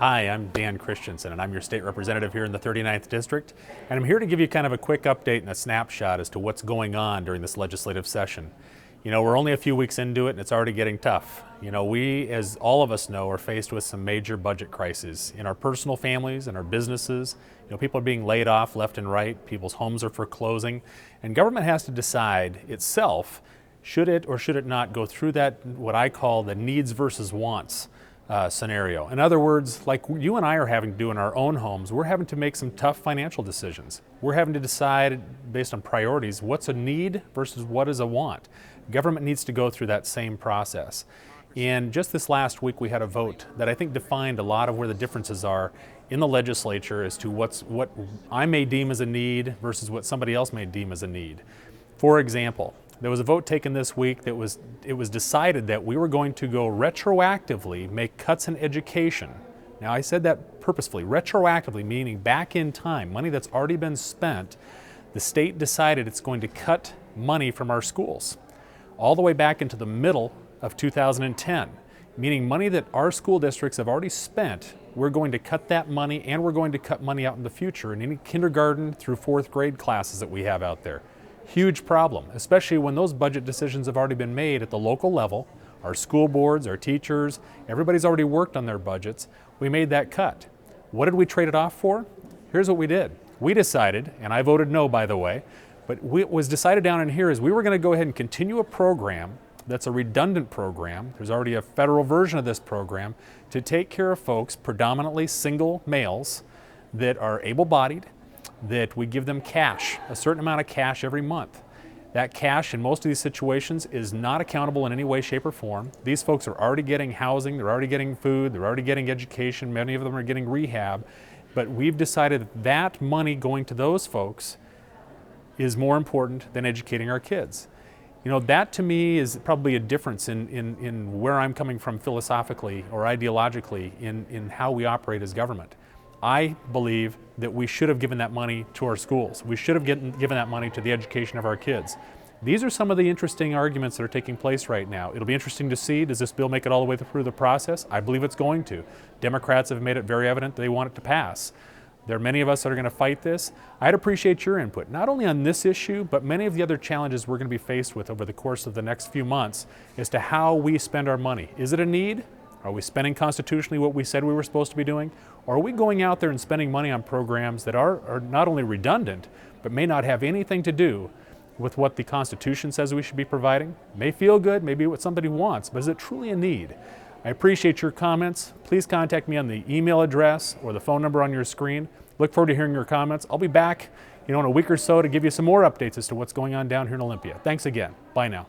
Hi, I'm Dan Kristiansen, and I'm your state representative here in the 39th District, and I'm here to give you kind of a quick update and a snapshot as to what's going on during this legislative session. You know, we're only a few weeks into it, and it's already getting tough. You know, we, as all of us know, are faced with some major budget crises in our personal families and our businesses. You know, people are being laid off left and right, people's homes are foreclosing, and government has to decide itself, should it or should it not go through that, what I call the needs versus wants scenario. In other words, like you and I are having to do in our own homes, we're having to make some tough financial decisions. We're having to decide based on priorities, what's a need versus what is a want. Government needs to go through that same process. And just this last week we had a vote that I think defined a lot of where the differences are in the legislature as to what I may deem as a need versus what somebody else may deem as a need. For example, there was a vote taken this week that it was decided that we were going to go retroactively make cuts in education. Now I said that purposefully, retroactively, meaning back in time, money that's already been spent. The state decided it's going to cut money from our schools all the way back into the middle of 2010, meaning money that our school districts have already spent. We're going to cut that money, and we're going to cut money out in the future in any kindergarten through fourth grade classes that we have out there. Huge problem, especially when those budget decisions have already been made at the local level. Our school boards, our teachers, everybody's already worked on their budgets. We made that cut. What did we trade it off for? Here's what we did. We decided, and I voted no, by the way, but what was decided down in here is we were going to go ahead and continue a program that's a redundant program. There's already a federal version of this program to take care of folks, predominantly single males, that are able-bodied, that we give them cash, a certain amount of cash every month. That cash in most of these situations is not accountable in any way, shape, or form. These folks are already getting housing, they're already getting food, they're already getting education, many of them are getting rehab, but we've decided that money going to those folks is more important than educating our kids. You know, that to me is probably a difference in where I'm coming from philosophically or ideologically in how we operate as government. I believe that we should have given that money to our schools. We should have given that money to the education of our kids. These are some of the interesting arguments that are taking place right now. It'll be interesting to see, does this bill make it all the way through the process? I believe it's going to. Democrats have made it very evident they want it to pass. There are many of us that are going to fight this. I'd appreciate your input, not only on this issue, but many of the other challenges we're going to be faced with over the course of the next few months as to how we spend our money. Is it a need? Are we spending constitutionally what we said we were supposed to be doing? Or are we going out there and spending money on programs that are not only redundant, but may not have anything to do with what the Constitution says we should be providing? It may feel good, maybe what somebody wants, but is it truly a need? I appreciate your comments. Please contact me on the email address or the phone number on your screen. Look forward to hearing your comments. I'll be back, in a week or so to give you some more updates as to what's going on down here in Olympia. Thanks again. Bye now.